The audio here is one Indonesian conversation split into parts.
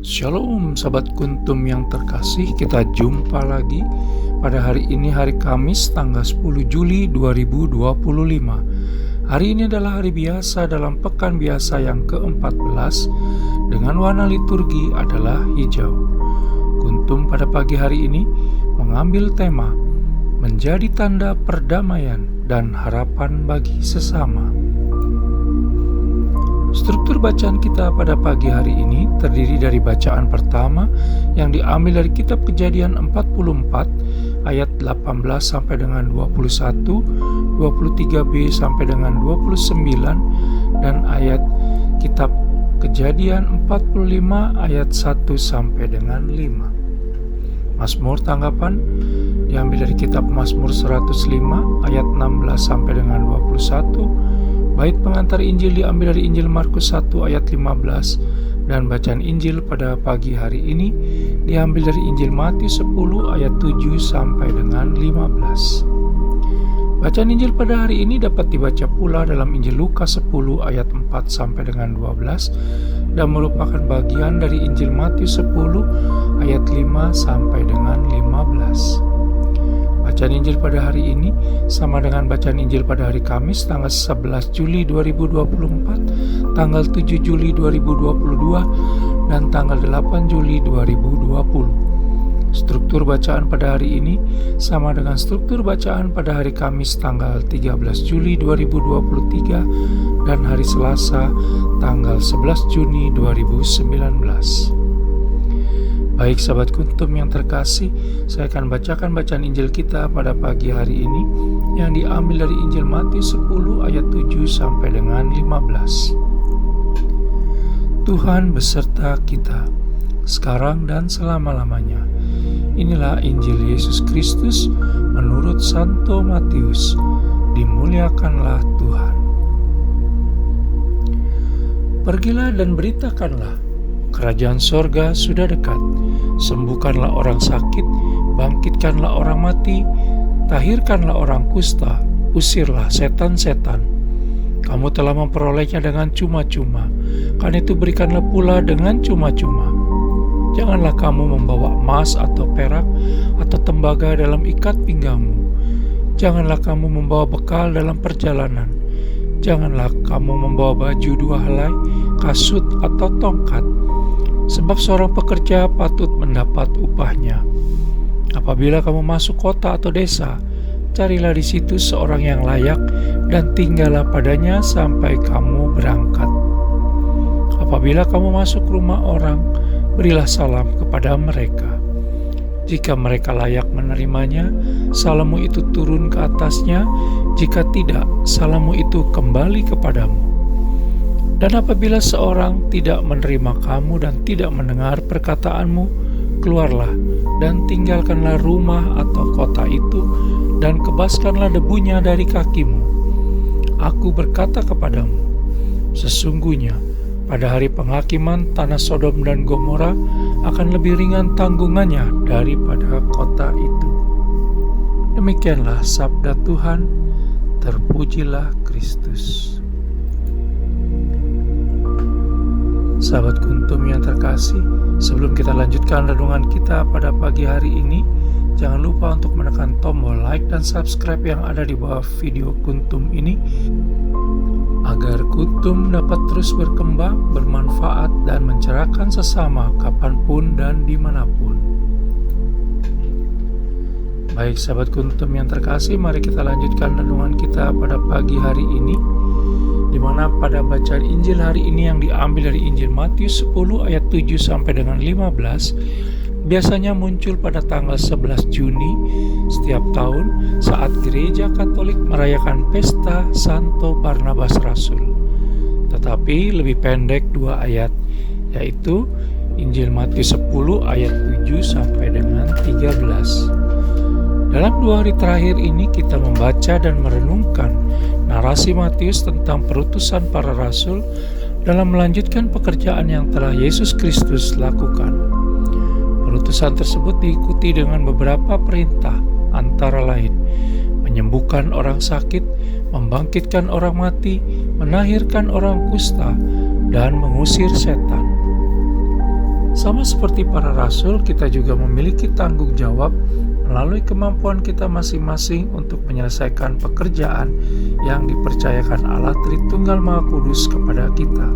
Shalom sahabat Kuntum yang terkasih, kita jumpa lagi pada hari ini, hari Kamis tanggal 10 Juli 2025. Hari ini adalah hari biasa dalam pekan biasa yang ke-14 dengan warna liturgi adalah hijau. Kuntum pada pagi hari ini mengambil tema menjadi tanda perdamaian dan harapan bagi sesama. Struktur bacaan kita pada pagi hari ini terdiri dari bacaan pertama yang diambil dari kitab Kejadian 44 ayat 18 sampai dengan 21, 23b sampai dengan 29 dan ayat kitab Kejadian 45 ayat 1 sampai dengan 5. Mazmur tanggapan diambil dari kitab Mazmur 105 ayat 16 sampai dengan 21. Bait pengantar Injil diambil dari Injil Markus 1 ayat 15 dan bacaan Injil pada pagi hari ini diambil dari Injil Matius 10 ayat 7 sampai dengan 15. Bacaan Injil pada hari ini dapat dibaca pula dalam Injil Lukas 10 ayat 4 sampai dengan 12 dan merupakan bagian dari Injil Matius 10 ayat 5 sampai dengan 15. Bacaan Injil pada hari ini sama dengan bacaan Injil pada hari Kamis tanggal 11 Juli 2024, tanggal 7 Juli 2022, dan tanggal 8 Juli 2020. Struktur bacaan pada hari ini sama dengan struktur bacaan pada hari Kamis tanggal 13 Juli 2023 dan hari Selasa tanggal 11 Juni 2019. Baik sahabat Kuntum yang terkasih, saya akan bacakan bacaan Injil kita pada pagi hari ini yang diambil dari Injil Matius 10 ayat 7 sampai dengan 15. Tuhan beserta kita, sekarang dan selama-lamanya. Inilah Injil Yesus Kristus menurut Santo Matius. Dimuliakanlah Tuhan. Pergilah dan beritakanlah, kerajaan sorga sudah dekat. Sembuhkanlah orang sakit, bangkitkanlah orang mati, tahirkanlah orang kusta, usirlah setan-setan. Kamu telah memperolehnya dengan cuma-cuma, karena itu berikanlah pula dengan cuma-cuma. Janganlah kamu membawa emas atau perak atau tembaga dalam ikat pinggangmu. Janganlah kamu membawa bekal dalam perjalanan. Janganlah kamu membawa baju dua helai, kasut atau tongkat. Sebab seorang pekerja patut mendapat upahnya. Apabila kamu masuk kota atau desa, carilah di situ seorang yang layak dan tinggallah padanya sampai kamu berangkat. Apabila kamu masuk rumah orang, berilah salam kepada mereka. Jika mereka layak menerimanya, salammu itu turun ke atasnya. Jika tidak, salammu itu kembali kepadamu. Dan apabila seorang tidak menerima kamu dan tidak mendengar perkataanmu, keluarlah dan tinggalkanlah rumah atau kota itu dan kebaskanlah debunya dari kakimu. Aku berkata kepadamu, sesungguhnya pada hari penghakiman tanah Sodom dan Gomora akan lebih ringan tanggungannya daripada kota itu. Demikianlah sabda Tuhan, terpujilah Kristus. Sahabat Kuntum yang terkasih, sebelum kita lanjutkan renungan kita pada pagi hari ini, jangan lupa untuk menekan tombol like dan subscribe yang ada di bawah video Kuntum ini, agar Kuntum dapat terus berkembang, bermanfaat, dan mencerahkan sesama kapanpun dan dimanapun. Baik sahabat Kuntum yang terkasih, mari kita lanjutkan renungan kita pada pagi hari ini, di mana pada bacaan Injil hari ini yang diambil dari Injil Matius 10 ayat 7 sampai dengan 15 biasanya muncul pada tanggal 11 Juni setiap tahun saat Gereja Katolik merayakan pesta Santo Barnabas Rasul. Tetapi lebih pendek 2 ayat, yaitu Injil Matius 10 ayat 7 sampai dengan 13. Dalam 2 hari terakhir ini kita membaca dan merenungkan narasi Matius tentang perutusan para rasul dalam melanjutkan pekerjaan yang telah Yesus Kristus lakukan. Perutusan tersebut diikuti dengan beberapa perintah, antara lain menyembuhkan orang sakit, membangkitkan orang mati, menahirkan orang kusta, dan mengusir setan. Sama seperti para rasul, kita juga memiliki tanggung jawab melalui kemampuan kita masing-masing untuk menyelesaikan pekerjaan yang dipercayakan Allah Tritunggal Maha Kudus kepada kita.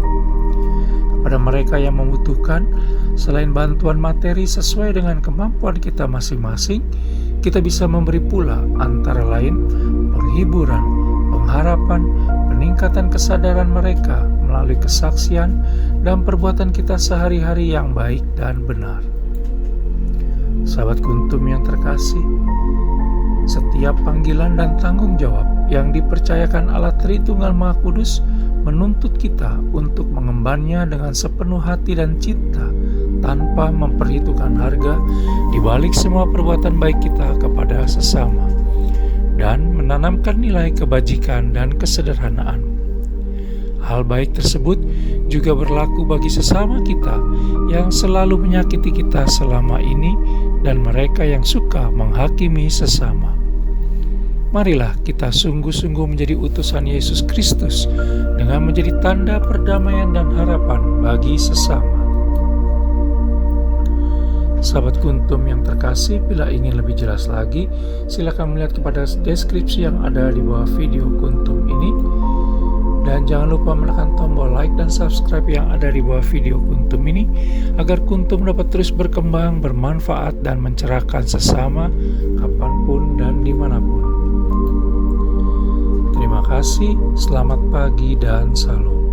Kepada mereka yang membutuhkan, selain bantuan materi sesuai dengan kemampuan kita masing-masing, kita bisa memberi pula antara lain penghiburan, pengharapan, peningkatan kesadaran mereka melalui kesaksian dan perbuatan kita sehari-hari yang baik dan benar. Sahabat Kuntum yang terkasih, setiap panggilan dan tanggung jawab yang dipercayakan Allah Tritunggal Maha Kudus menuntut kita untuk mengembannya dengan sepenuh hati dan cinta tanpa memperhitungkan harga di balik semua perbuatan baik kita kepada sesama dan menanamkan nilai kebajikan dan kesederhanaan. Hal baik tersebut juga berlaku bagi sesama kita yang selalu menyakiti kita selama ini dan mereka yang suka menghakimi sesama. Marilah kita sungguh-sungguh menjadi utusan Yesus Kristus dengan menjadi tanda perdamaian dan harapan bagi sesama. Sahabat Kuntum yang terkasih, bila ingin lebih jelas lagi, silakan melihat kepada deskripsi yang ada di bawah video Kuntum ini. Dan jangan lupa menekan tombol like dan subscribe yang ada di bawah video Kuntum ini agar Kuntum dapat terus berkembang, bermanfaat, dan mencerahkan sesama kapanpun dan dimanapun. Terima kasih, selamat pagi dan salam.